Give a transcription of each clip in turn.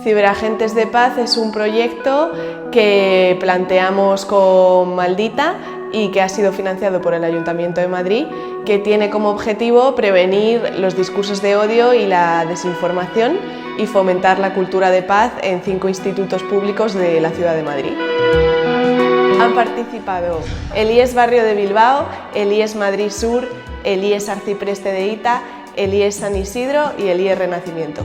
Ciberagentes de Paz es un proyecto que planteamos con Maldita y que ha sido financiado por el Ayuntamiento de Madrid, que tiene como objetivo prevenir los discursos de odio y la desinformación y fomentar la cultura de paz en 5 institutos públicos de la ciudad de Madrid. Han participado el IES Barrio de Bilbao, el IES Madrid Sur, el IES Arcipreste de Ita, el IES San Isidro y el IES Renacimiento.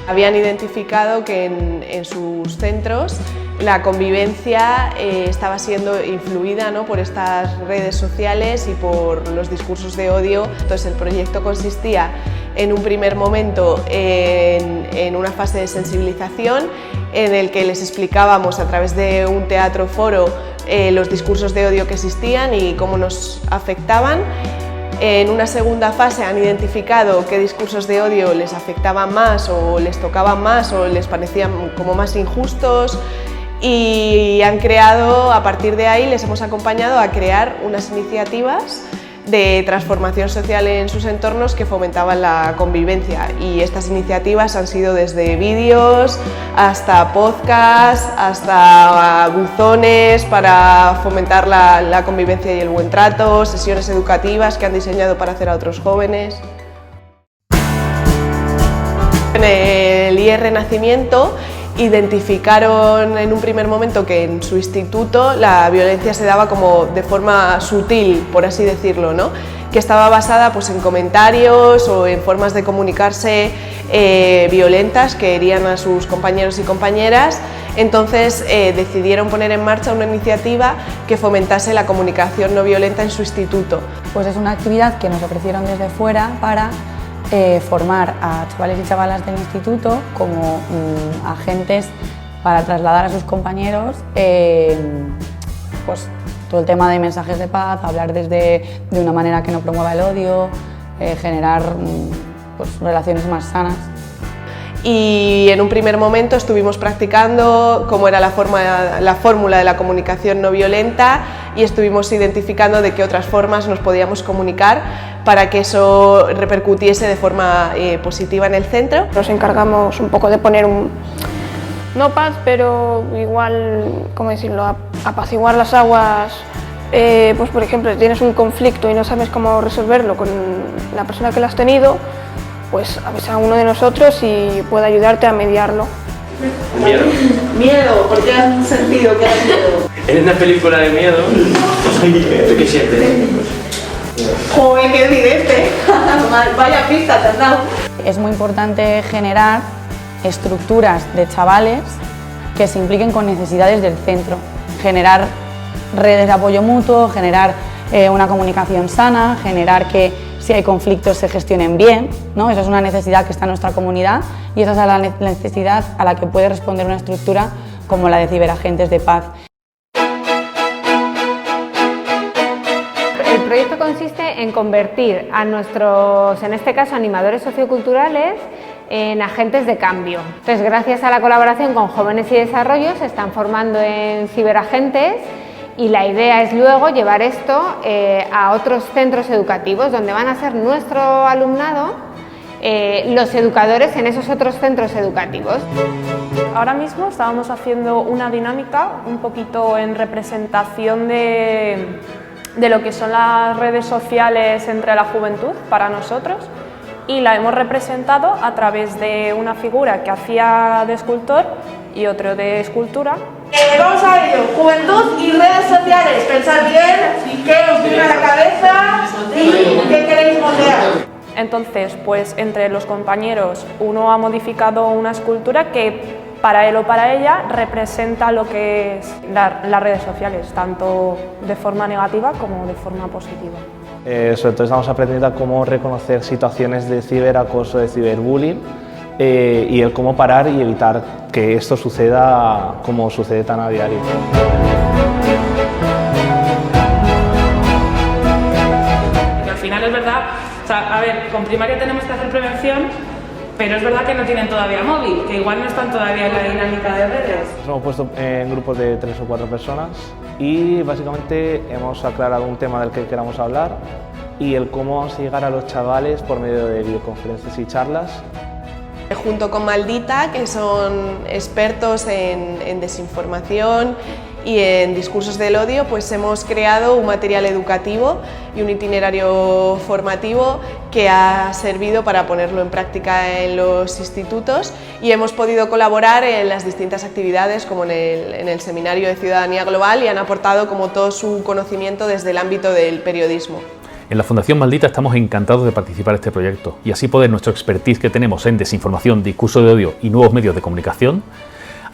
Habían identificado que en sus centros la convivencia estaba siendo influida, ¿no?, por estas redes sociales y por los discursos de odio. Entonces el proyecto consistía en un primer momento en una fase de sensibilización en el que les explicábamos a través de un teatro foro los discursos de odio que existían y cómo nos afectaban. En una segunda fase han identificado qué discursos de odio les afectaban más o les tocaban más o les parecían como más injustos, y han creado, a partir de ahí les hemos acompañado a crear unas iniciativas de transformación social en sus entornos que fomentaban la convivencia, y estas iniciativas han sido desde vídeos hasta podcasts, hasta buzones para fomentar la convivencia y el buen trato, sesiones educativas que han diseñado para hacer a otros jóvenes. En el IES Renacimiento identificaron en un primer momento que en su instituto la violencia se daba como de forma sutil, por así decirlo, ¿no?, que estaba basada pues en comentarios o en formas de comunicarse violentas que herían a sus compañeros y compañeras. Entonces decidieron poner en marcha una iniciativa que fomentase la comunicación no violenta en su instituto. Pues es una actividad que nos ofrecieron desde fuera para formar a chavales y chavalas del instituto como agentes para trasladar a sus compañeros pues, todo el tema de mensajes de paz, hablar de una manera que no promueva el odio, generar pues, relaciones más sanas. Y en un primer momento estuvimos practicando cómo era la fórmula de la comunicación no violenta, y estuvimos identificando de qué otras formas nos podíamos comunicar para que eso repercutiese de forma positiva en el centro. Nos encargamos un poco de poner no paz, pero igual, ¿cómo decirlo?, apaciguar las aguas. Pues por ejemplo, si tienes un conflicto y no sabes cómo resolverlo con la persona que lo has tenido, pues avisa a uno de nosotros y puede ayudarte a mediarlo. Miedo. Miedo, ¿por qué has sentido que has miedo? En una película de miedo, ¿tú qué sientes? ¡Joder, qué evidente! Vaya pista te has dado. Es muy importante generar estructuras de chavales que se impliquen con necesidades del centro, generar redes de apoyo mutuo, generar una comunicación sana, generar que si hay conflictos se gestionen bien, ¿no? Esa es una necesidad que está en nuestra comunidad, y esa es la necesidad a la que puede responder una estructura como la de Ciberagentes de Paz. El proyecto consiste en convertir a nuestros, en este caso, animadores socioculturales en agentes de cambio. Entonces, gracias a la colaboración con Jóvenes y Desarrollo, se están formando en ciberagentes, y la idea es luego llevar esto a otros centros educativos donde van a ser nuestro alumnado los educadores en esos otros centros educativos. Ahora mismo estábamos haciendo una dinámica un poquito en representación de lo que son las redes sociales entre la juventud para nosotros, y la hemos representado a través de una figura que hacía de escultor y otro de escultura. Vamos a ello, juventud y redes sociales, pensad bien qué os viene a la cabeza y qué queréis moldear. Entonces, pues entre los compañeros uno ha modificado una escultura que para él o para ella representa lo que es las redes sociales, tanto de forma negativa como de forma positiva. Sobre todo estamos aprendiendo a cómo reconocer situaciones de ciberacoso, de ciberbullying, y el cómo parar y evitar que esto suceda como sucede tan a diario. Al final es verdad, o sea, a ver, con primaria tenemos que hacer prevención, pero es verdad que no tienen todavía móvil, que igual no están todavía en la dinámica de redes. Nos hemos puesto en grupos de 3 o 4 personas y básicamente hemos aclarado un tema del que queramos hablar y el cómo vamos a llegar a los chavales por medio de videoconferencias y charlas. Junto con Maldita, que son expertos en desinformación y en discursos del odio, pues hemos creado un material educativo y un itinerario formativo que ha servido para ponerlo en práctica en los institutos, y hemos podido colaborar en las distintas actividades como en el Seminario de Ciudadanía Global, y han aportado como todo su conocimiento desde el ámbito del periodismo. En la Fundación Maldita estamos encantados de participar en este proyecto y así poder nuestro expertise que tenemos en desinformación, discurso de odio y nuevos medios de comunicación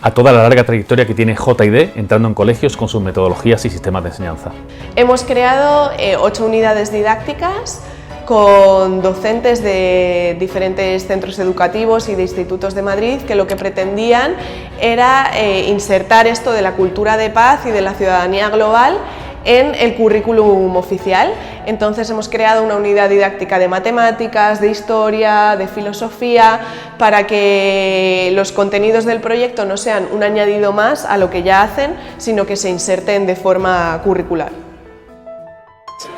a toda la larga trayectoria que tiene JID entrando en colegios con sus metodologías y sistemas de enseñanza. Hemos creado 8 unidades didácticas con docentes de diferentes centros educativos y de institutos de Madrid, que lo que pretendían era insertar esto de la cultura de paz y de la ciudadanía global en el currículum oficial. Entonces hemos creado una unidad didáctica de matemáticas, de historia, de filosofía, para que los contenidos del proyecto no sean un añadido más a lo que ya hacen, sino que se inserten de forma curricular.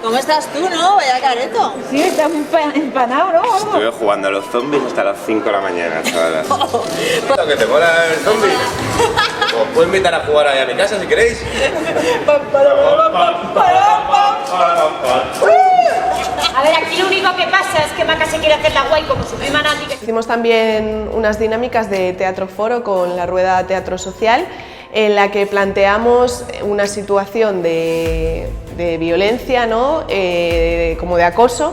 ¿Cómo estás tú, no? Vaya careto. Sí, estás empanado, ¿no? Estuve jugando a los zombies hasta las 5 de la mañana, chavalas. ¿Que te mola el zombie? Os puedo invitar a jugar ahí a mi casa si queréis. A ver, aquí lo único que pasa es que Maca se quiere hacer la guay como su prima Nati. Hicimos también unas dinámicas de teatro foro con la rueda Teatro Social, en la que planteamos una situación de violencia, ¿no? Como de acoso,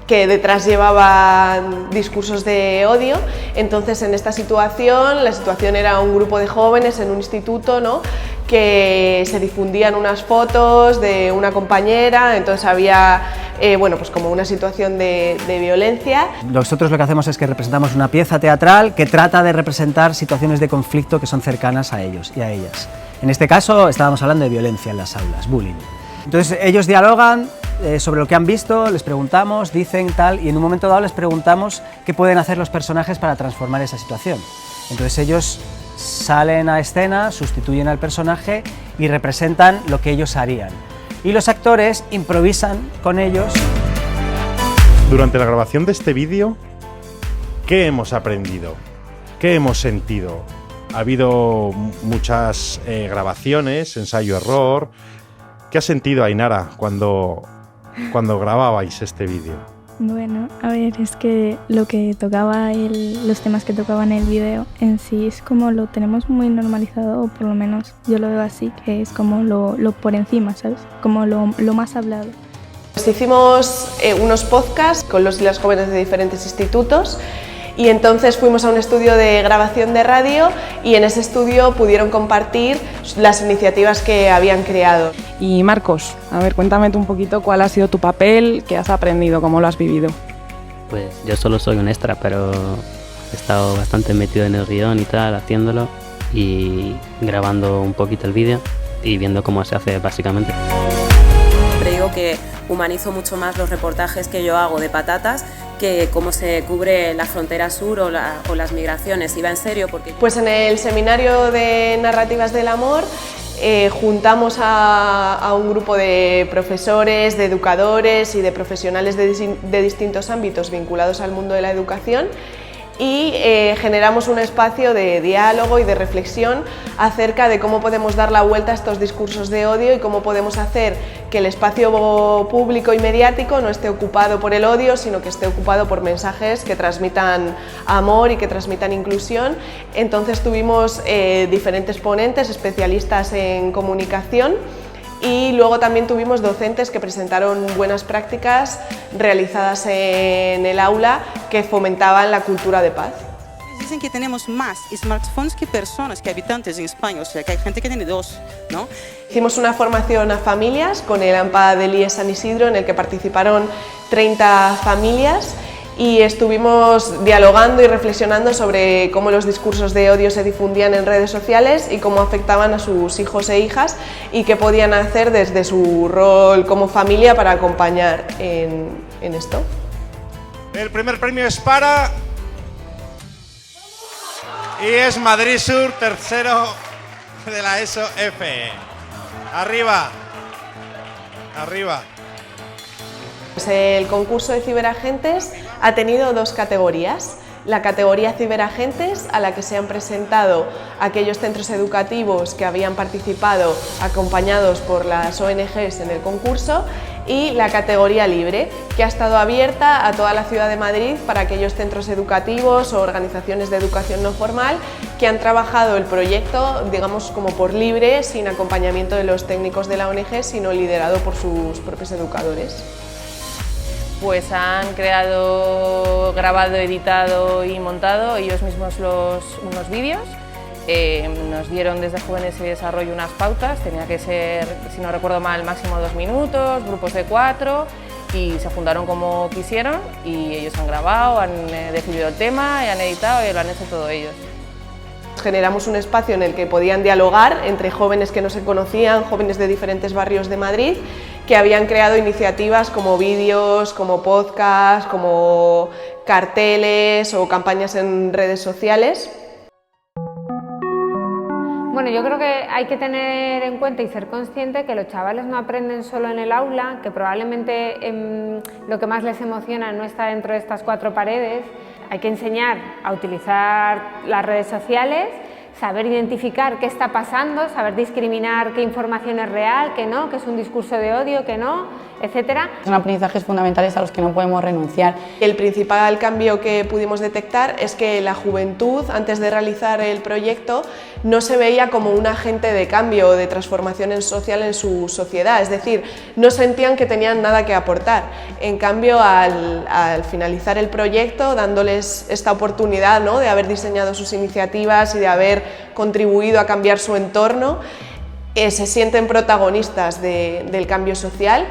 que detrás llevaba discursos de odio. Entonces, en esta situación, la situación era un grupo de jóvenes en un instituto, ¿no? Que se difundían unas fotos de una compañera, entonces había bueno, pues como una situación de violencia. Nosotros lo que hacemos es que representamos una pieza teatral que trata de representar situaciones de conflicto que son cercanas a ellos y a ellas. En este caso estábamos hablando de violencia en las aulas, bullying. Entonces ellos dialogan sobre lo que han visto, les preguntamos, dicen tal, y en un momento dado les preguntamos qué pueden hacer los personajes para transformar esa situación. Entonces ellos salen a escena, sustituyen al personaje y representan lo que ellos harían. Y los actores improvisan con ellos. Durante la grabación de este vídeo, ¿qué hemos aprendido? ¿Qué hemos sentido? Ha habido muchas grabaciones, ensayo-error. ¿Qué has sentido, Ainara, cuando grababais este vídeo? Bueno, a ver, es que lo que tocaba los temas que tocaban en el vídeo en sí es como lo tenemos muy normalizado, o por lo menos yo lo veo así, que es como lo por encima, ¿sabes? Como lo más hablado. Pues hicimos unos podcasts con los y las jóvenes de diferentes institutos, y entonces fuimos a un estudio de grabación de radio, y en ese estudio pudieron compartir las iniciativas que habían creado. Y Marcos, a ver, cuéntame tú un poquito cuál ha sido tu papel, qué has aprendido, cómo lo has vivido. Pues yo solo soy un extra, pero he estado bastante metido en el guión y tal, haciéndolo y grabando un poquito el vídeo y viendo cómo se hace básicamente. Siempre digo que humanizo mucho más los reportajes que yo hago de patatas que cómo se cubre la frontera sur o las migraciones. Iba en serio porque... Pues en el Seminario de Narrativas del Amor juntamos a un grupo de profesores, de educadores y de profesionales de distintos ámbitos vinculados al mundo de la educación, y generamos un espacio de diálogo y de reflexión acerca de cómo podemos dar la vuelta a estos discursos de odio y cómo podemos hacer que el espacio público y mediático no esté ocupado por el odio, sino que esté ocupado por mensajes que transmitan amor y que transmitan inclusión. Entonces tuvimos diferentes ponentes, especialistas en comunicación, y luego también tuvimos docentes que presentaron buenas prácticas realizadas en el aula que fomentaban la cultura de paz. Dicen que tenemos más smartphones que personas, que habitantes en España, o sea que hay gente que tiene 2, ¿no? Hicimos una formación a familias con el AMPA del IES San Isidro, en el que participaron 30 familias, y estuvimos dialogando y reflexionando sobre cómo los discursos de odio se difundían en redes sociales y cómo afectaban a sus hijos e hijas, y qué podían hacer desde su rol como familia para acompañar en esto. El primer premio es para... y es Madrid Sur, tercero de la ESO F. Arriba. Arriba. Pues el concurso de ciberagentes ha tenido 2 categorías. la categoría ciberagentes, a la que se han presentado aquellos centros educativos que habían participado acompañados por las ONGs en el concurso, y la categoría libre, que ha estado abierta a toda la ciudad de Madrid para aquellos centros educativos o organizaciones de educación no formal que han trabajado el proyecto, digamos, como por libre, sin acompañamiento de los técnicos de la ONG, sino liderado por sus propios educadores. Pues han creado, grabado, editado y montado ellos mismos unos vídeos. Nos dieron desde Jóvenes y Desarrollo unas pautas, tenía que ser, si no recuerdo mal, máximo 2 minutos, grupos de 4, y se juntaron como quisieron y ellos han grabado, han decidido el tema, y han editado y lo han hecho todo ellos. Generamos un espacio en el que podían dialogar entre jóvenes que no se conocían, jóvenes de diferentes barrios de Madrid, que habían creado iniciativas como vídeos, como podcasts, como carteles o campañas en redes sociales. Bueno, yo creo que hay que tener en cuenta y ser consciente que los chavales no aprenden solo en el aula, que probablemente lo que más les emociona no está dentro de estas 4 paredes. Hay que enseñar a utilizar las redes sociales, saber identificar qué está pasando, saber discriminar qué información es real, qué no, qué es un discurso de odio, qué no, etcétera. Son aprendizajes fundamentales a los que no podemos renunciar. El principal cambio que pudimos detectar es que la juventud, antes de realizar el proyecto, no se veía como un agente de cambio o de transformación social en su sociedad, es decir, no sentían que tenían nada que aportar. En cambio, al finalizar el proyecto, dándoles esta oportunidad, ¿no?, de haber diseñado sus iniciativas y de haber contribuido a cambiar su entorno, se sienten protagonistas del cambio social.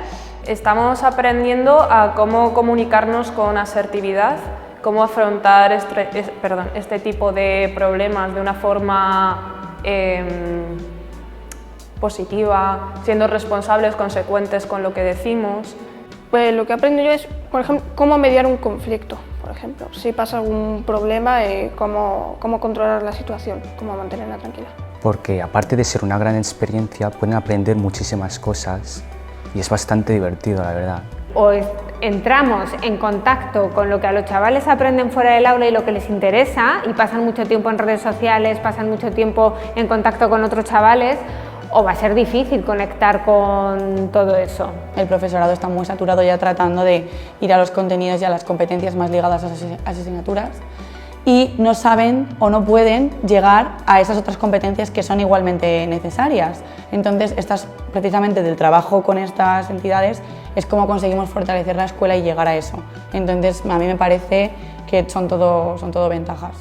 Estamos aprendiendo a cómo comunicarnos con asertividad, cómo afrontar este tipo de problemas de una forma positiva, siendo responsables, consecuentes con lo que decimos. Pues lo que aprendo yo es, por ejemplo, cómo mediar un conflicto, por ejemplo. Si pasa algún problema, cómo controlar la situación, cómo mantenerla tranquila. Porque aparte de ser una gran experiencia, pueden aprender muchísimas cosas y es bastante divertido, la verdad. O entramos en contacto con lo que a los chavales aprenden fuera del aula y lo que les interesa, y pasan mucho tiempo en redes sociales, pasan mucho tiempo en contacto con otros chavales, o va a ser difícil conectar con todo eso. El profesorado está muy saturado ya tratando de ir a los contenidos y a las competencias más ligadas a esas asignaturas, y no saben o no pueden llegar a esas otras competencias que son igualmente necesarias. Entonces, precisamente del trabajo con estas entidades es cómo conseguimos fortalecer la escuela y llegar a eso. Entonces, a mí me parece que son todo ventajas.